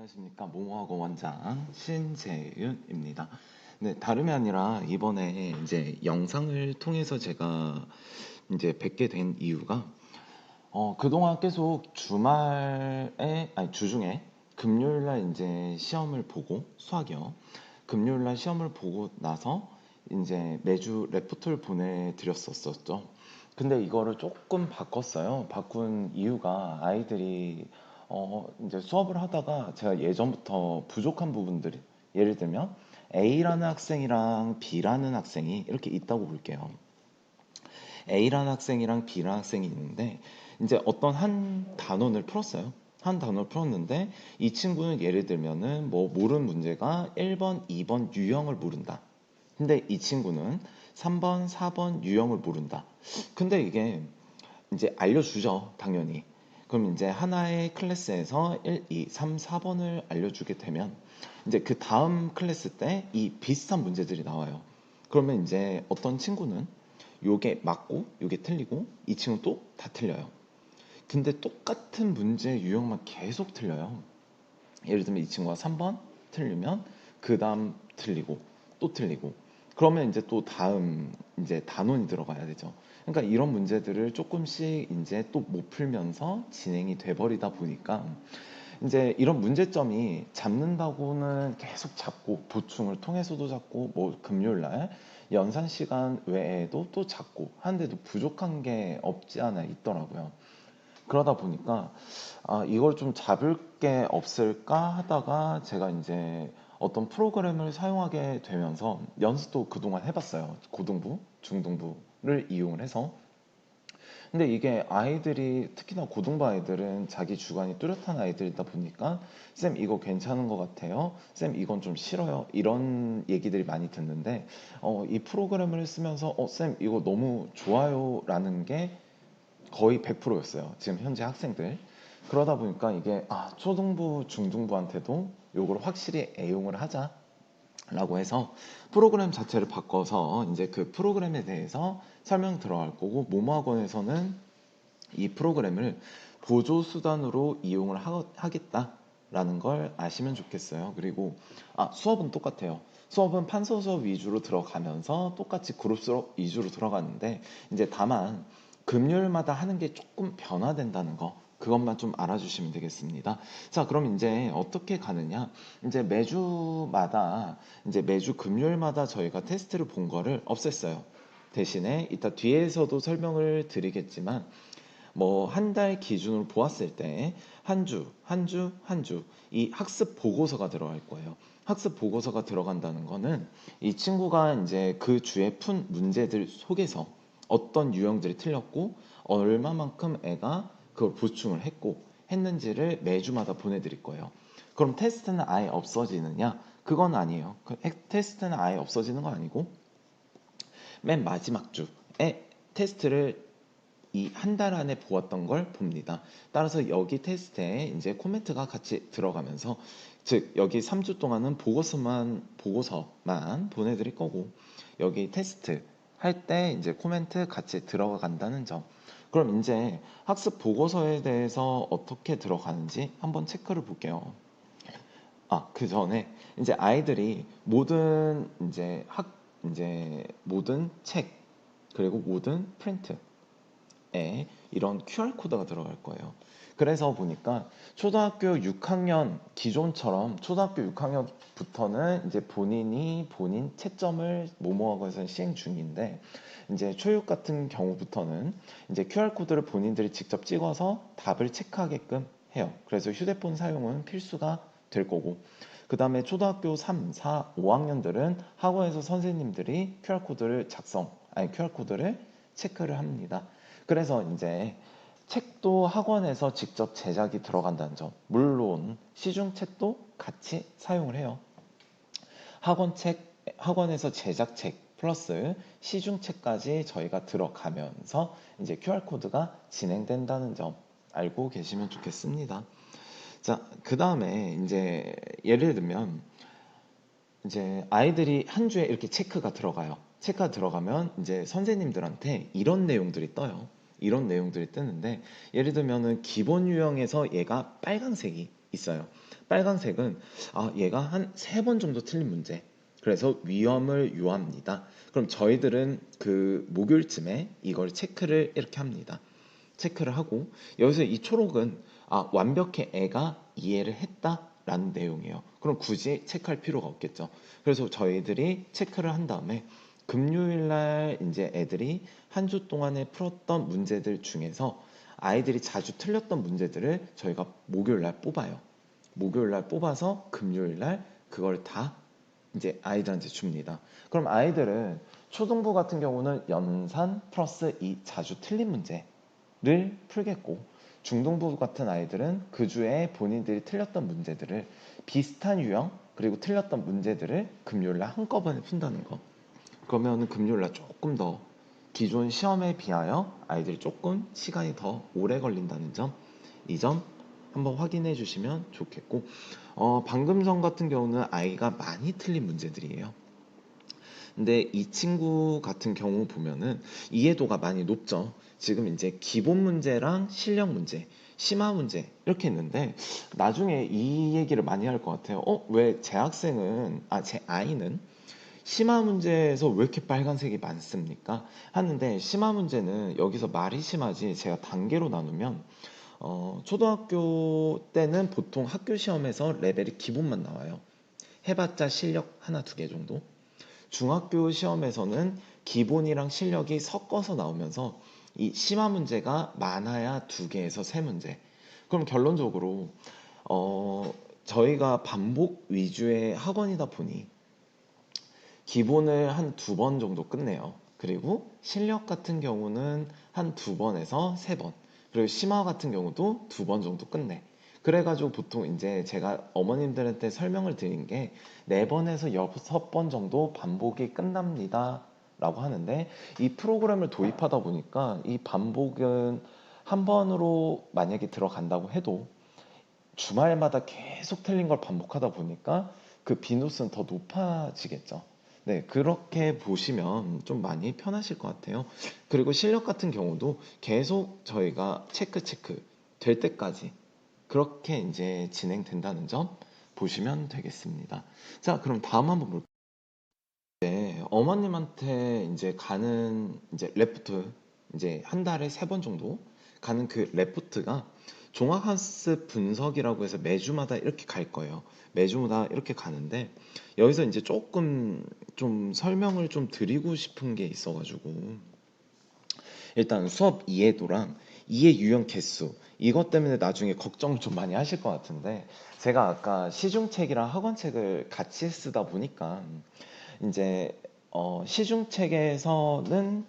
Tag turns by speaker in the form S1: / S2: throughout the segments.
S1: 안녕하십니까. 모모학원 원장 신재윤입니다. 네, 다름이 아니라 이번에 이제 영상을 통해서 제가 이제 뵙게 된 이유가 그동안 계속 주말에 아니 주중에 금요일날 이제 시험을 보고 수학이요. 금요일날 시험을 보고 나서 이제 매주 레포트를 보내드렸었죠. 근데 이거를 조금 바꿨어요. 바꾼 이유가 아이들이 이제 수업을 하다가 제가 예전부터 부족한 부분들이 예를 들면 A라는 학생이랑 B라는 학생이 이렇게 있다고 볼게요. A라는 학생이랑 B라는 학생이 있는데 이제 어떤 한 단원을 풀었어요. 한 단원을 풀었는데 이 친구는 예를 들면은 뭐 모르는 문제가 1번, 2번 유형을 모른다. 근데 이 친구는 3번, 4번 유형을 모른다. 근데 이게 이제 알려주죠, 당연히. 그럼 이제 하나의 클래스에서 1, 2, 3, 4번을 알려주게 되면 이제 그 다음 클래스 때 이 비슷한 문제들이 나와요. 그러면 이제 어떤 친구는 요게 맞고 요게 틀리고 이 친구 또 다 틀려요. 근데 똑같은 문제 유형만 계속 틀려요. 예를 들면 이 친구가 3번 틀리면 그 다음 틀리고 또 틀리고 그러면 이제 또 다음 이제 단원이 들어가야 되죠. 그러니까 이런 문제들을 조금씩 이제 또 못 풀면서 진행이 돼 버리다 보니까 이제 이런 문제점이 잡는다고는 계속 잡고 보충을 통해서도 잡고 뭐 금요일 날 연산 시간 외에도 또 잡고 하는데도 부족한 게 없지 않아 있더라고요. 그러다 보니까 이걸 좀 잡을 게 없을까 하다가 제가 이제 어떤 프로그램을 사용하게 되면서 연습도 그동안 해봤어요. 고등부, 중등부를 이용을 해서. 근데 이게 아이들이 특히나 고등부 아이들은 자기 주관이 뚜렷한 아이들이다 보니까 쌤 이거 괜찮은 것 같아요. 쌤 이건 좀 싫어요. 이런 얘기들이 많이 듣는데 이 프로그램을 쓰면서 쌤 이거 너무 좋아요 라는 게 거의 100%였어요. 지금 현재 학생들. 그러다 보니까 이게 초등부, 중등부한테도 요걸 확실히 애용을 하자라고 해서 프로그램 자체를 바꿔서 이제 그 프로그램에 대해서 설명 들어갈 거고 모모학원에서는 이 프로그램을 보조 수단으로 이용을 하겠다라는 걸 아시면 좋겠어요. 그리고 수업은 똑같아요. 수업은 판서 수업 위주로 들어가면서 똑같이 그룹 수업 위주로 들어가는데 이제 다만 금요일마다 하는 게 조금 변화된다는 거 그것만 좀 알아주시면 되겠습니다. 자, 그럼 이제 어떻게 가느냐? 이제 매주 금요일마다 저희가 테스트를 본 거를 없앴어요. 대신에 이따 뒤에서도 설명을 드리겠지만 뭐 한 달 기준으로 보았을 때 한 주, 한 주, 한 주 이 학습 보고서가 들어갈 거예요. 학습 보고서가 들어간다는 거는 이 친구가 이제 그 주에 푼 문제들 속에서 어떤 유형들이 틀렸고 얼마만큼 애가 그걸 보충을 했고 했는지를 매주마다 보내드릴 거예요. 그럼 테스트는 아예 없어지느냐? 그건 아니에요. 테스트는 아예 없어지는 건 아니고 맨 마지막 주에 테스트를 이 한 달 안에 보았던 걸 봅니다. 따라서 여기 테스트에 이제 코멘트가 같이 들어가면서 즉 여기 3주 동안은 보고서만 보내드릴 거고 여기 테스트 할 때 이제 코멘트 같이 들어간다는 점. 그럼 이제 학습 보고서에 대해서 어떻게 들어가는지 한번 체크를 볼게요. 그 전에 이제 아이들이 모든 책 그리고 모든 프린트 이런 QR코드가 들어갈 거예요. 그래서 보니까 초등학교 6학년 기존처럼 초등학교 6학년부터는 이제 본인 채점을 모모학원에서 시행 중인데 이제 초육 같은 경우부터는 이제 QR코드를 본인들이 직접 찍어서 답을 체크하게끔 해요. 그래서 휴대폰 사용은 필수가 될 거고 그 다음에 초등학교 3, 4, 5학년들은 학원에서 선생님들이 QR코드를 체크를 합니다. 그래서 이제 책도 학원에서 직접 제작이 들어간다는 점. 물론 시중책도 같이 사용을 해요. 학원에서 제작책 플러스 시중책까지 저희가 들어가면서 이제 QR코드가 진행된다는 점 알고 계시면 좋겠습니다. 자, 그 다음에 이제 예를 들면 이제 아이들이 한 주에 이렇게 체크가 들어가요. 체크가 들어가면 이제 선생님들한테 이런 내용들이 떠요. 이런 내용들이 뜨는데 예를 들면은 기본 유형에서 얘가 빨간색이 있어요. 빨간색은 얘가 한 3번 정도 틀린 문제. 그래서 위험을 유합니다. 그럼 저희들은 그 목요일쯤에 이걸 체크를 이렇게 합니다. 체크를 하고 여기서 이 초록은 완벽히 애가 이해를 했다라는 내용이에요. 그럼 굳이 체크할 필요가 없겠죠. 그래서 저희들이 체크를 한 다음에 금요일 날 이제 애들이 한 주 동안에 풀었던 문제들 중에서 아이들이 자주 틀렸던 문제들을 저희가 목요일 날 뽑아요. 목요일 날 뽑아서 금요일 날 그걸 다 이제 아이들한테 줍니다. 그럼 아이들은 초등부 같은 경우는 연산 플러스 이 자주 틀린 문제를 풀겠고, 중등부 같은 아이들은 그 주에 본인들이 틀렸던 문제들을 비슷한 유형 그리고 틀렸던 문제들을 금요일 날 한꺼번에 푼다는 거. 그러면 금요일 날 조금 더 기존 시험에 비하여 아이들이 조금 시간이 더 오래 걸린다는 점, 이 점 한번 확인해 주시면 좋겠고, 방금 전 같은 경우는 아이가 많이 틀린 문제들이에요. 근데 이 친구 같은 경우 보면은 이해도가 많이 높죠. 지금 이제 기본 문제랑 실력 문제, 심화 문제 이렇게 있는데 나중에 이 얘기를 많이 할 것 같아요. 왜 제 아이는 심화 문제에서 왜 이렇게 빨간색이 많습니까? 하는데 심화 문제는 여기서 말이 심하지 제가 단계로 나누면 초등학교 때는 보통 학교 시험에서 레벨이 기본만 나와요. 해봤자 실력 하나 두 개 정도. 중학교 시험에서는 기본이랑 실력이 섞어서 나오면서 이 심화 문제가 많아야 두 개에서 세 문제. 그럼 결론적으로 저희가 반복 위주의 학원이다 보니 기본을 한 2번 정도 끝내요. 그리고 실력 같은 경우는 한 2번에서 3번. 그리고 심화 같은 경우도 2번 정도 끝내. 그래가지고 보통 이제 제가 어머님들한테 설명을 드린 게 4번에서 6번 정도 반복이 끝납니다. 라고 하는데 이 프로그램을 도입하다 보니까 이 반복은 한 번으로 만약에 들어간다고 해도 주말마다 계속 틀린 걸 반복하다 보니까 그 빈도수는 더 높아지겠죠. 네, 그렇게 보시면 좀 많이 편하실 것 같아요. 그리고 실력 같은 경우도 계속 저희가 체크 될 때까지 그렇게 이제 진행된다는 점 보시면 되겠습니다. 자, 그럼 다음 한번 볼게요. 네, 어머님한테 이제 가는 이제 레포트 이제 한 달에 3번 정도 가는 그 레포트가 종합학습 분석이라고 해서 매주마다 이렇게 갈 거예요. 매주마다 이렇게 가는데 여기서 이제 조금 좀 설명을 좀 드리고 싶은 게 있어가지고 일단 수업 이해도랑 이해 유형 개수 이것 때문에 나중에 걱정을 좀 많이 하실 것 같은데 제가 아까 시중책이랑 학원책을 같이 쓰다 보니까 이제 시중책에서는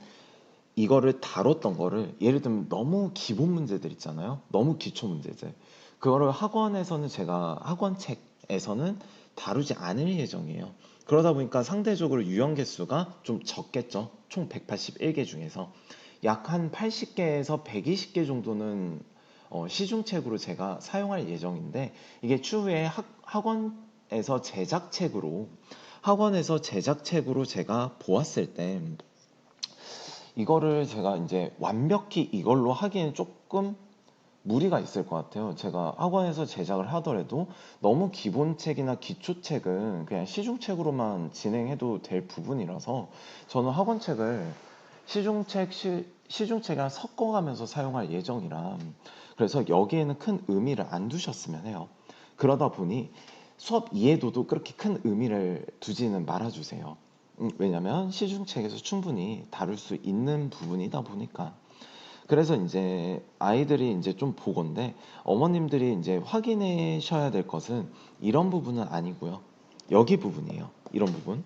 S1: 이거를 다뤘던 거를 예를 들면 너무 기본 문제들 있잖아요. 너무 기초 문제들. 그거를 학원에서는 제가 학원책에서는 다루지 않을 예정이에요. 그러다 보니까 상대적으로 유형 개수가 좀 적겠죠. 총 181개 중에서 약 한 80개에서 120개 정도는 시중책으로 제가 사용할 예정인데 이게 추후에 학원에서 제작책으로 제가 보았을 때 이거를 제가 이제 완벽히 이걸로 하기엔 조금 무리가 있을 것 같아요. 제가 학원에서 제작을 하더라도 너무 기본책이나 기초책은 그냥 시중책으로만 진행해도 될 부분이라서 저는 학원책을 시중책이랑 섞어가면서 사용할 예정이라 그래서 여기에는 큰 의미를 안 두셨으면 해요. 그러다 보니 수업 이해도도 그렇게 큰 의미를 두지는 말아주세요. 왜냐면 시중책에서 충분히 다룰 수 있는 부분이다 보니까. 그래서 이제 아이들이 이제 좀 보건데 어머님들이 이제 확인하셔야 될 것은 이런 부분은 아니고요. 여기 부분이에요. 이런 부분.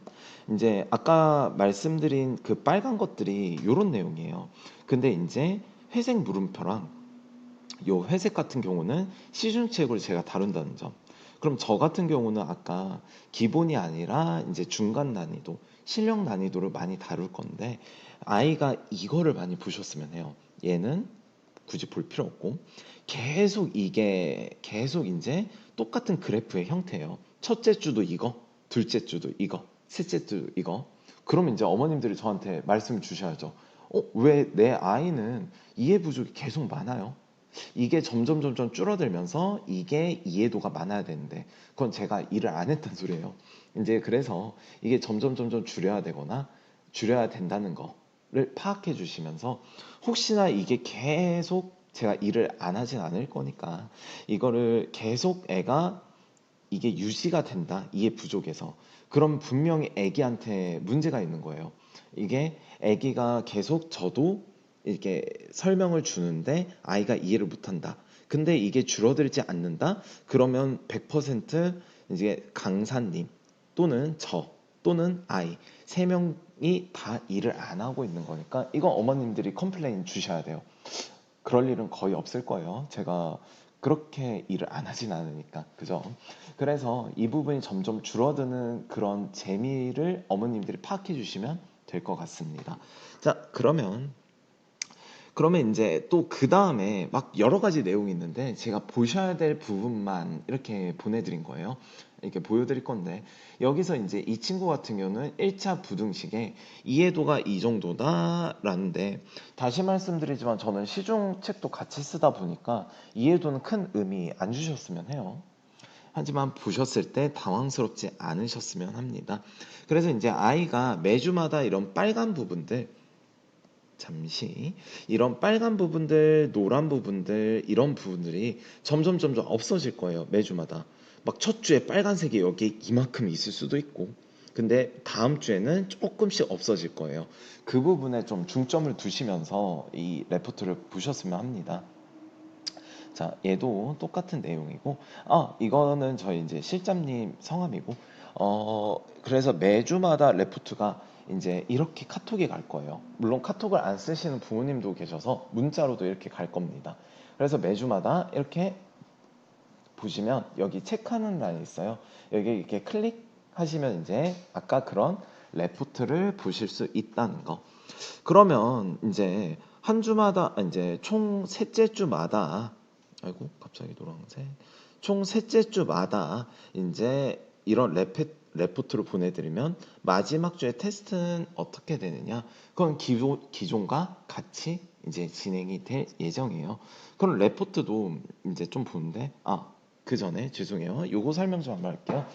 S1: 이제 아까 말씀드린 그 빨간 것들이 이런 내용이에요. 근데 이제 회색 물음표랑 요 회색 같은 경우는 시중책으로 제가 다룬다는 점. 그럼 저 같은 경우는 아까 기본이 아니라 이제 중간 난이도, 실력 난이도를 많이 다룰 건데 아이가 이거를 많이 보셨으면 해요. 얘는 굳이 볼 필요 없고 계속 이제 똑같은 그래프의 형태예요. 첫째 주도 이거, 둘째 주도 이거, 셋째 주도 이거. 그러면 이제 어머님들이 저한테 말씀을 주셔야죠. 왜 내 아이는 이해 부족이 계속 많아요? 이게 점점 줄어들면서 이게 이해도가 많아야 되는데 그건 제가 일을 안 했단 소리예요. 이제 그래서 이게 점점 줄여야 되거나 줄여야 된다는 거를 파악해 주시면서 혹시나 이게 계속 제가 일을 안 하진 않을 거니까 이거를 계속 애가 이게 유지가 된다. 이해 부족해서. 그럼 분명히 애기한테 문제가 있는 거예요. 이게 애기가 계속 저도 이렇게 설명을 주는데 아이가 이해를 못한다. 근데 이게 줄어들지 않는다? 그러면 100% 이제 강사님 또는 저 또는 아이 세 명이 다 일을 안 하고 있는 거니까 이건 어머님들이 컴플레인 주셔야 돼요. 그럴 일은 거의 없을 거예요. 제가 그렇게 일을 안 하진 않으니까. 그죠? 그래서 이 부분이 점점 줄어드는 그런 재미를 어머님들이 파악해 주시면 될 것 같습니다. 자, 그러면 이제 또 그 다음에 막 여러 가지 내용이 있는데 제가 보셔야 될 부분만 이렇게 보내드린 거예요. 이렇게 보여드릴 건데 여기서 이제 이 친구 같은 경우는 1차 부등식에 이해도가 이 정도다라는데 다시 말씀드리지만 저는 시중 책도 같이 쓰다 보니까 이해도는 큰 의미 안 주셨으면 해요. 하지만 보셨을 때 당황스럽지 않으셨으면 합니다. 그래서 이제 아이가 매주마다 이런 빨간 부분들 잠시 이런 빨간 부분들, 노란 부분들 이런 부분들이 점점 없어질 거예요. 매주마다. 막 첫 주에 빨간색이 여기 이만큼 있을 수도 있고 근데 다음 주에는 조금씩 없어질 거예요. 그 부분에 좀 중점을 두시면서 이 레포트를 보셨으면 합니다. 자, 얘도 똑같은 내용이고, 이거는 저희 이제 실장님 성함이고, 그래서 매주마다 레포트가 이제 이렇게 카톡이 갈 거예요. 물론 카톡을 안 쓰시는 부모님도 계셔서 문자로도 이렇게 갈 겁니다. 그래서 매주마다 이렇게 보시면 여기 체크하는 란이 있어요. 여기 이렇게 클릭하시면 이제 아까 그런 레포트를 보실 수 있다는 거. 그러면 이제 한 주마다 이제 총 셋째 주마다 아이고 갑자기 노란색 총 셋째 주마다 이제 이런 레포트를 보내드리면 마지막 주에 테스트는 어떻게 되느냐 그건 기존과 같이 이제 진행이 될 예정이에요. 그럼 레포트도 이제 좀 보는데 그 전에 죄송해요. 요거 설명 좀 한번 할게요.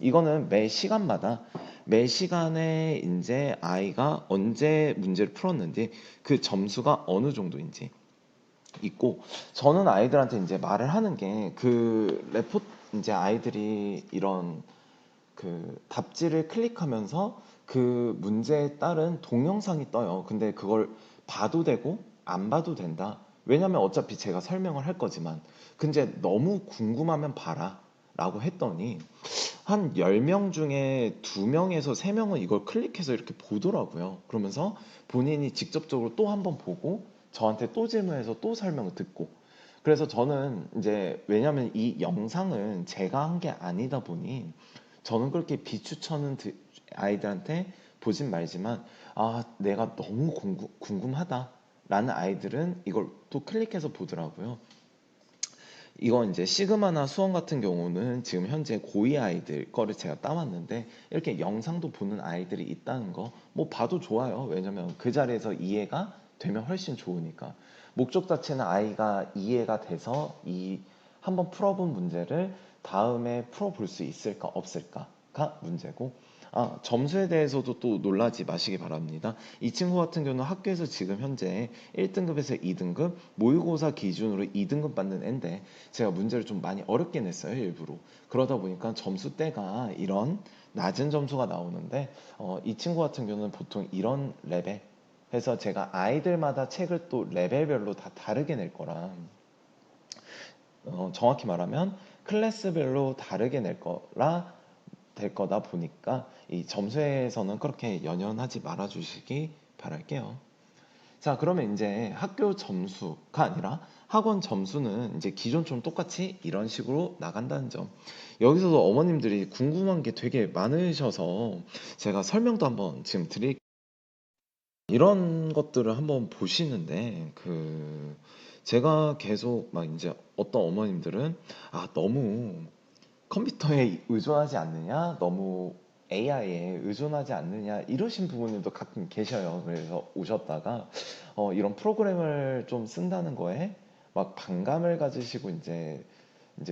S1: 이거는 매 시간에 이제 아이가 언제 문제를 풀었는지 그 점수가 어느 정도인지 있고 저는 아이들한테 이제 말을 하는 게 그 레포트 이제 아이들이 이런 그 답지를 클릭하면서 그 문제에 따른 동영상이 떠요. 근데 그걸 봐도 되고 안 봐도 된다. 왜냐면 어차피 제가 설명을 할 거지만 근데 너무 궁금하면 봐라 라고 했더니 한 10명 중에 2명에서 3명은 이걸 클릭해서 이렇게 보더라고요. 그러면서 본인이 직접적으로 또 한번 보고 저한테 또 질문해서 또 설명을 듣고 그래서 저는 이제 왜냐면 이 영상은 제가 한 게 아니다 보니 저는 그렇게 비추천은 아이들한테 보진 말지만 내가 너무 궁금하다 라는 아이들은 이걸 또 클릭해서 보더라고요. 이건 이제 시그마나 수원 같은 경우는 지금 현재 고2 아이들 거를 제가 따왔는데 이렇게 영상도 보는 아이들이 있다는 거 뭐 봐도 좋아요. 왜냐면 그 자리에서 이해가 되면 훨씬 좋으니까. 목적 자체는 아이가 이해가 돼서 이 한번 풀어본 문제를 다음에 풀어볼 수 있을까 없을까가 문제고 점수에 대해서도 또 놀라지 마시기 바랍니다. 이 친구 같은 경우는 학교에서 지금 현재 1등급에서 2등급 모의고사 기준으로 2등급 받는 애인데 제가 문제를 좀 많이 어렵게 냈어요 일부러. 그러다 보니까 점수대가 이런 낮은 점수가 나오는데 이 친구 같은 경우는 보통 이런 레벨 해서 제가 아이들마다 책을 또 레벨별로 다 다르게 낼 거라 정확히 말하면 클래스별로 다르게 낼 거라 될 거다 보니까 이 점수에서는 그렇게 연연하지 말아 주시기 바랄게요. 자, 그러면 이제 학교 점수가 아니라 학원 점수는 이제 기존처럼 똑같이 이런 식으로 나간다는 점. 여기서도 어머님들이 궁금한 게 되게 많으셔서 제가 설명도 한번 지금 드릴게요. 이런 것들을 한번 보시는데 제가 계속 막 이제 어떤 어머님들은 너무 컴퓨터에 의존하지 않느냐, 너무 AI에 의존하지 않느냐 이러신 부모님도 가끔 계셔요. 그래서 오셨다가 이런 프로그램을 좀 쓴다는 거에 막 반감을 가지시고 이제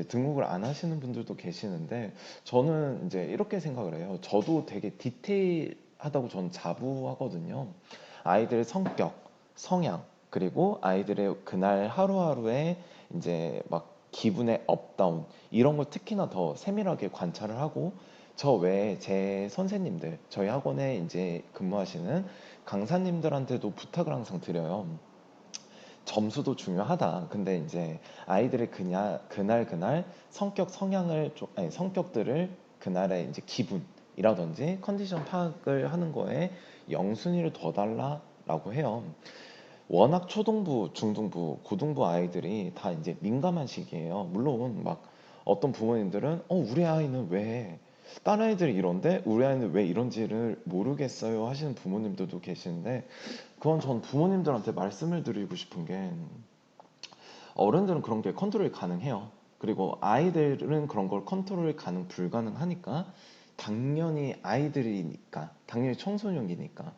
S1: 등록을 안 하시는 분들도 계시는데 저는 이제 이렇게 생각을 해요. 저도 되게 디테일하다고 저는 자부하거든요. 아이들의 성격, 성향, 그리고 아이들의 그날 하루하루의 이제 막 기분의 업다운 이런 걸 특히나 더 세밀하게 관찰을 하고 저 외에 제 선생님들, 저희 학원에 이제 근무하시는 강사님들한테도 부탁을 항상 드려요. 점수도 중요하다. 근데 이제 아이들의 그날 성격 성향을 좀, 아니, 성격들을 그날의 이제 기분이라든지 컨디션 파악을 하는 거에 영순위를 더 달라라고 해요. 워낙 초등부, 중등부, 고등부 아이들이 다 이제 민감한 시기예요. 물론 막 어떤 부모님들은 우리 아이는 왜 다른 아이들이 이런데 우리 아이는 왜 이런지를 모르겠어요 하시는 부모님들도 계시는데 그건 전 부모님들한테 말씀을 드리고 싶은 게 어른들은 그런 게 컨트롤이 가능해요. 그리고 아이들은 그런 걸 컨트롤이 불가능하니까 당연히 아이들이니까 당연히 청소년기니까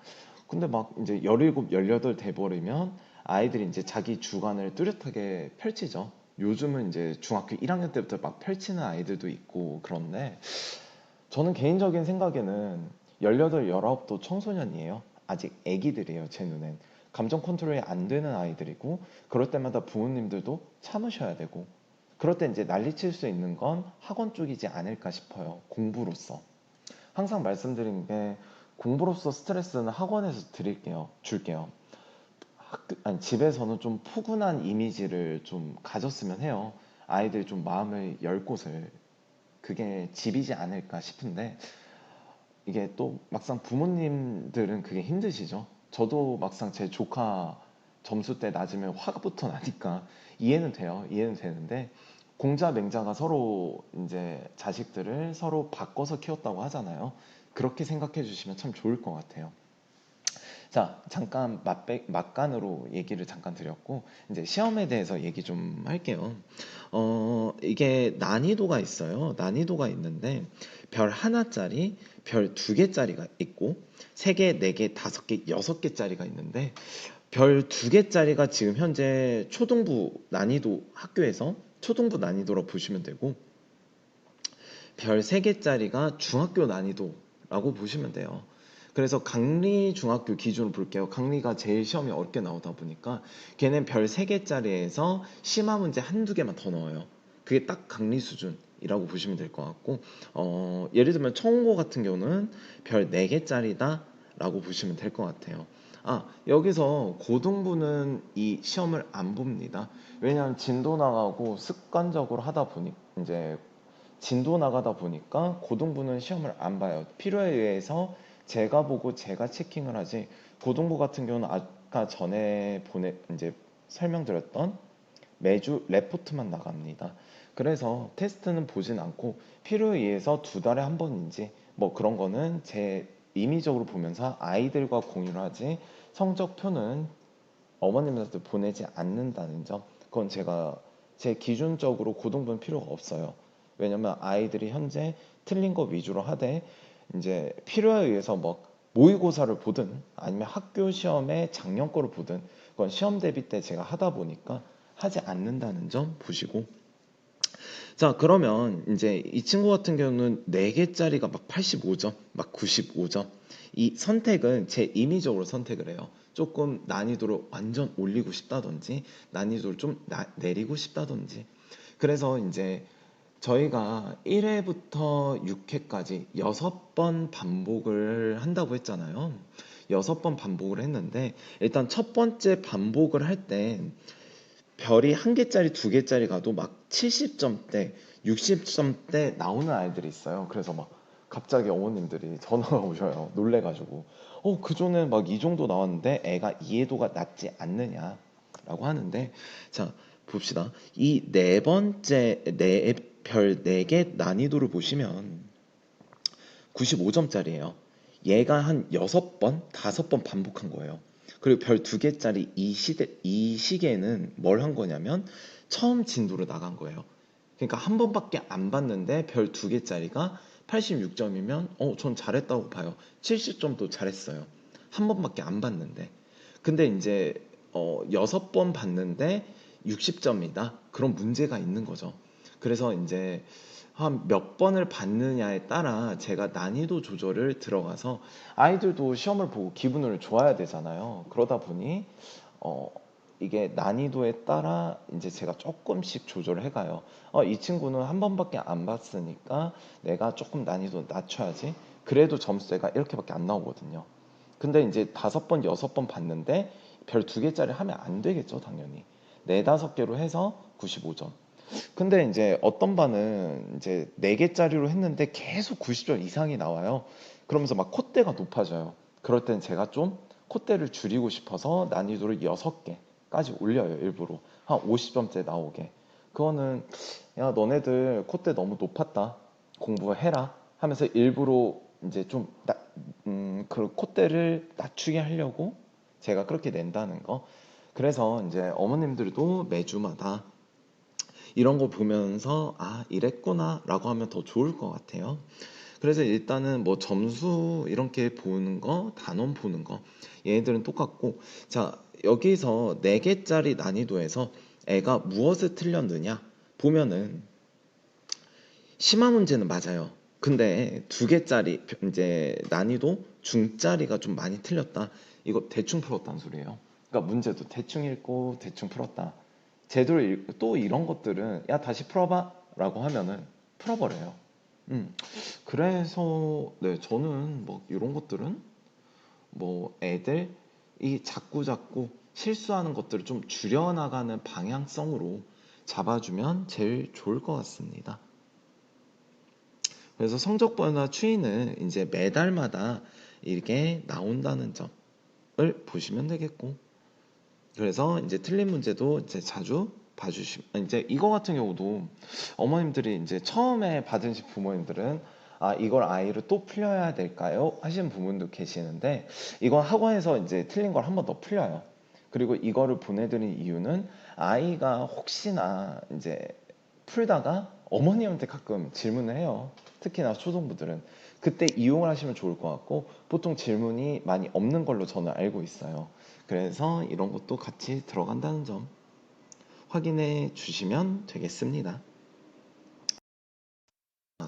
S1: 근데 막 이제 17, 18 돼버리면 아이들이 이제 자기 주관을 뚜렷하게 펼치죠. 요즘은 이제 중학교 1학년 때부터 막 펼치는 아이들도 있고 그런데 저는 개인적인 생각에는 18, 19도 청소년이에요. 아직 애기들이에요, 제 눈엔. 감정 컨트롤이 안 되는 아이들이고, 그럴 때마다 부모님들도 참으셔야 되고, 그럴 때 이제 난리칠 수 있는 건 학원 쪽이지 않을까 싶어요. 공부로서. 항상 말씀드린 게, 공부로서 스트레스는 학원에서 줄게요. 아니, 집에서는 좀 푸근한 이미지를 좀 가졌으면 해요. 아이들이 좀 마음을 열 곳을. 그게 집이지 않을까 싶은데, 이게 또 막상 부모님들은 그게 힘드시죠. 저도 막상 제 조카 점수 때 낮으면 화가부터 나니까 이해는 돼요. 이해는 되는데 공자 맹자가 서로 이제 자식들을 서로 바꿔서 키웠다고 하잖아요. 그렇게 생각해 주시면 참 좋을 것 같아요. 자, 잠깐 막간으로 얘기를 잠깐 드렸고, 이제 시험에 대해서 얘기 좀 할게요. 이게 난이도가 있어요. 난이도가 있는데, 별 하나짜리, 별 두 개짜리가 있고, 세 개, 네 개, 다섯 개, 여섯 개짜리가 있는데, 별 두 개짜리가 지금 현재 초등부 난이도 학교에서 초등부 난이도로 보시면 되고, 별 세 개짜리가 중학교 난이도라고 보시면 돼요. 그래서 강리 중학교 기준으로 볼게요. 강리가 제일 시험이 어렵게 나오다 보니까 걔는 별 3개짜리에서 심화 문제 한두 개만 더 넣어요. 그게 딱 강리 수준이라고 보시면 될 것 같고 예를 들면 청고 같은 경우는 별 4개짜리다 라고 보시면 될 것 같아요. 여기서 고등부는 이 시험을 안 봅니다. 왜냐하면 진도 나가고 습관적으로 하다 보니 이제 진도 나가다 보니까 고등부는 시험을 안 봐요. 필요에 의해서 제가 보고 제가 체킹을 하지. 고등부 같은 경우는 아까 전에 이제 설명드렸던 매주 레포트만 나갑니다. 그래서 테스트는 보진 않고 필요에 의해서 2달에 한 번인지 뭐 그런 거는 제 임의적으로 보면서 아이들과 공유를 하지 성적표는 어머님한테 보내지 않는다는 점. 그건 제가 제 기준적으로 고등부는 필요가 없어요. 왜냐면 아이들이 현재 틀린 거 위주로 하되 이제 필요에 의해서 뭐 모의고사를 보든 아니면 학교 시험에 작년 거를 보든 그건 시험 대비 때 제가 하다 보니까 하지 않는다는 점 보시고 자 그러면 이제 이 친구 같은 경우는 4개짜리가 막 85점 막 95점 이 선택은 제 임의적으로 선택을 해요. 조금 난이도를 완전 올리고 싶다든지 난이도를 좀 내리고 싶다든지 그래서 이제 저희가 1회부터 6회까지 6번 반복을 한다고 했잖아요. 6번 반복을 했는데 일단 첫 번째 반복을 할 때 별이 1개짜리 2개짜리 가도 막 70점대 60점대 나오는 아이들이 있어요. 그래서 막 갑자기 어머님들이 전화가 오셔요. 놀래가지고 그전에 막 이 정도 나왔는데 애가 이해도가 낮지 않느냐라고 하는데 자 봅시다. 이 네 번째 별 4개 난이도를 보시면 95점짜리예요. 얘가 한 6번, 5번 반복한 거예요. 그리고 별 2개짜리 이 시계는 뭘 한 거냐면 처음 진도로 나간 거예요. 그러니까 한 번밖에 안 봤는데 별 2개짜리가 86점이면 전 잘했다고 봐요. 70점도 잘했어요. 한 번밖에 안 봤는데. 근데 이제 6번 봤는데 60점이다. 그런 문제가 있는 거죠. 그래서 이제 한 몇 번을 받느냐에 따라 제가 난이도 조절을 들어가서 아이들도 시험을 보고 기분을 좋아야 되잖아요. 그러다 보니 어, 이게 난이도에 따라 이제 제가 조금씩 조절을 해가요. 이 친구는 한 번밖에 안 봤으니까 내가 조금 난이도 낮춰야지. 그래도 점수가 이렇게밖에 안 나오거든요. 근데 이제 5번, 6번 봤는데 별 2개짜리 하면 안 되겠죠, 당연히. 4, 5개로 해서 95점. 근데 이제 어떤 반은 이제 4개짜리로 했는데 계속 90점 이상이 나와요. 그러면서 막 콧대가 높아져요. 그럴 땐 제가 좀 콧대를 줄이고 싶어서 난이도를 6개까지 올려요, 일부러. 한 50점대 나오게. 그거는, 야, 너네들 콧대 너무 높았다. 공부해라. 하면서 일부러 이제 좀, 그 콧대를 낮추게 하려고 제가 그렇게 낸다는 거. 그래서 이제 어머님들도 매주마다 이런 거 보면서 아, 이랬구나 라고 하면 더 좋을 것 같아요. 그래서 일단은 뭐 점수 이렇게 보는 거, 단원 보는 거, 얘네들은 똑같고, 자, 여기서 4개짜리 난이도에서 애가 무엇을 틀렸느냐 보면은 심화 문제는 맞아요. 근데 2개짜리 이제 난이도 중짜리가 좀 많이 틀렸다. 이거 대충 풀었다는 소리예요. 그러니까 문제도 대충 읽고 대충 풀었다. 제대로 읽고 또 이런 것들은 야 다시 풀어봐 라고 하면은 풀어버려요. 음. 그래서 네 저는 뭐 이런 것들은 뭐 애들이 자꾸 실수하는 것들을 좀 줄여나가는 방향성으로 잡아주면 제일 좋을 것 같습니다. 그래서 성적 변화 추이는 이제 매달마다 이렇게 나온다는 점을 보시면 되겠고, 그래서 이제 틀린 문제도 이제 자주 봐주시면, 이제 이거 같은 경우도 어머님들이 이제 처음에 받으신 부모님들은 아, 이걸 아이를 또 풀려야 될까요? 하시는 부분도 계시는데, 이건 학원에서 이제 틀린 걸 한 번 더 풀려요. 그리고 이거를 보내드린 이유는 아이가 혹시나 이제 풀다가 어머니한테 가끔 질문을 해요. 특히나 초등부들은. 그때 이용을 하시면 좋을 것 같고, 보통 질문이 많이 없는 걸로 저는 알고 있어요. 그래서 이런 것도 같이 들어간다는 점 확인해 주시면 되겠습니다.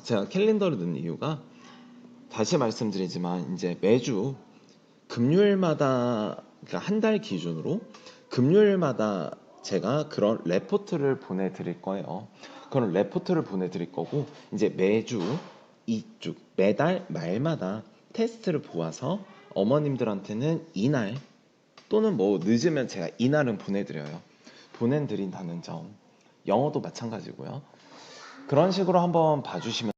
S1: 제가 캘린더를 넣은 이유가 다시 말씀드리지만 이제 매주 금요일마다, 그러니까 한 달 기준으로 금요일마다 제가 그런 레포트를 보내드릴 거예요. 그런 레포트를 보내드릴 거고, 이제 매주 이쪽 매달 말마다 테스트를 보아서 어머님들한테는 이날 또는 뭐 늦으면 제가 이날은 보내드려요. 보내드린다는 점. 영어도 마찬가지고요. 그런 식으로 한번 봐주시면.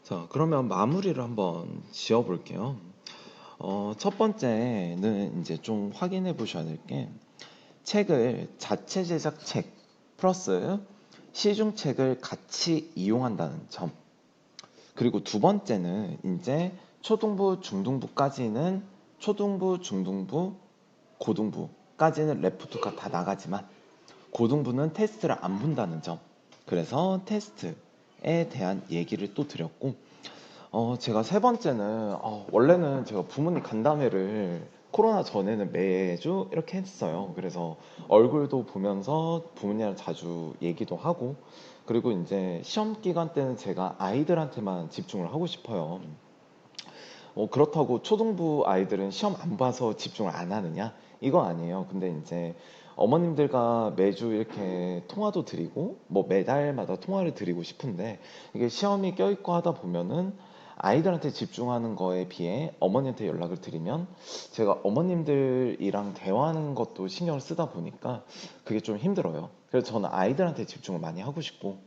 S1: 자, 그러면 마무리를 한번 지어 볼게요. 첫 번째는 이제 좀 확인해 보셔야 될 게, 책을 자체 제작 책 플러스 시중 책을 같이 이용한다는 점. 그리고 두 번째는 이제 초등부, 중등부까지는 초등부, 중등부, 고등부까지는 레포트가 다 나가지만 고등부는 테스트를 안 본다는 점. 그래서 테스트에 대한 얘기를 또 드렸고, 제가 세 번째는 원래는 제가 부모님 간담회를 코로나 전에는 매주 이렇게 했어요. 그래서 얼굴도 보면서 부모님이랑 자주 얘기도 하고, 그리고 이제 시험 기간 때는 제가 아이들한테만 집중을 하고 싶어요. 그렇다고 초등부 아이들은 시험 안 봐서 집중을 안 하느냐? 이거 아니에요. 근데 이제 어머님들과 매주 이렇게 통화도 드리고, 뭐 매달마다 통화를 드리고 싶은데, 이게 시험이 껴있고 하다 보면은 아이들한테 집중하는 거에 비해 어머니한테 연락을 드리면 제가 어머님들이랑 대화하는 것도 신경을 쓰다 보니까 그게 좀 힘들어요. 그래서 저는 아이들한테 집중을 많이 하고 싶고,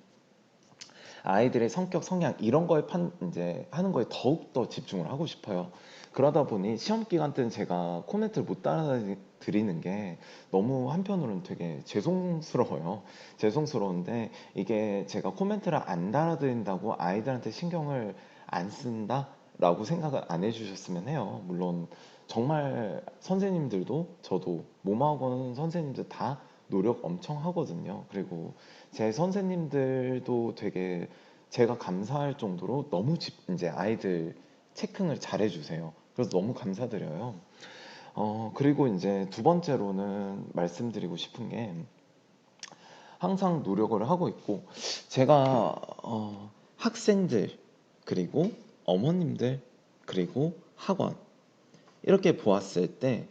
S1: 아이들의 성격, 성향 이런 거에 이제 하는 거에 더욱 더 집중을 하고 싶어요. 그러다 보니 시험 기간 때는 제가 코멘트를 못 따라드리는 게 너무 한편으로는 되게 죄송스러워요. 죄송스러운데 이게 제가 코멘트를 안 달아드린다고 아이들한테 신경을 안 쓴다라고 생각을 안 해주셨으면 해요. 물론 정말 선생님들도 저도 모모학원 선생님들 다 노력 엄청 하거든요. 그리고 제 선생님들도 되게 제가 감사할 정도로 너무 이제 아이들 체크를 잘 해주세요. 그래서 너무 감사드려요. 그리고 이제 두 번째로는 말씀드리고 싶은 게, 항상 노력을 하고 있고, 제가 학생들, 그리고 어머님들, 그리고 학원, 이렇게 보았을 때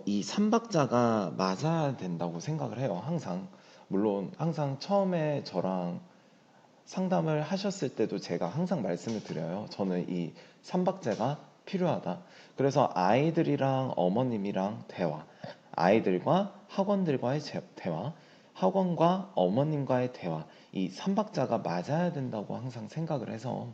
S1: 이 삼박자가 맞아야 된다고 생각을 해요. 항상. 물론 항상 처음에 저랑 상담을 하셨을 때도 제가 항상 말씀을 드려요. 저는 이 삼박자가 필요하다. 그래서 아이들이랑 어머님이랑 대화, 아이들과 학원들과의 대화, 학원과 어머님과의 대화, 이 삼박자가 맞아야 된다고 항상 생각을 해서,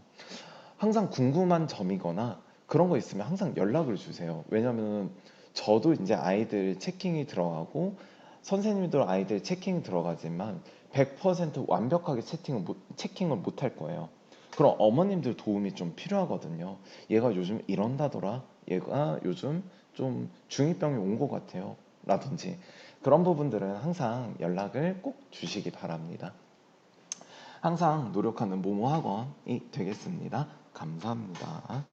S1: 항상 궁금한 점이거나 그런 거 있으면 항상 연락을 주세요. 왜냐면 저도 이제 아이들 체킹이 들어가고 선생님들 아이들 체킹이 들어가지만 100% 완벽하게 체킹을 못 할 거예요. 그럼 어머님들 도움이 좀 필요하거든요. 얘가 요즘 이런다더라. 얘가 요즘 좀 중2병이 온 것 같아요. 라든지 그런 부분들은 항상 연락을 꼭 주시기 바랍니다. 항상 노력하는 모모학원이 되겠습니다. 감사합니다.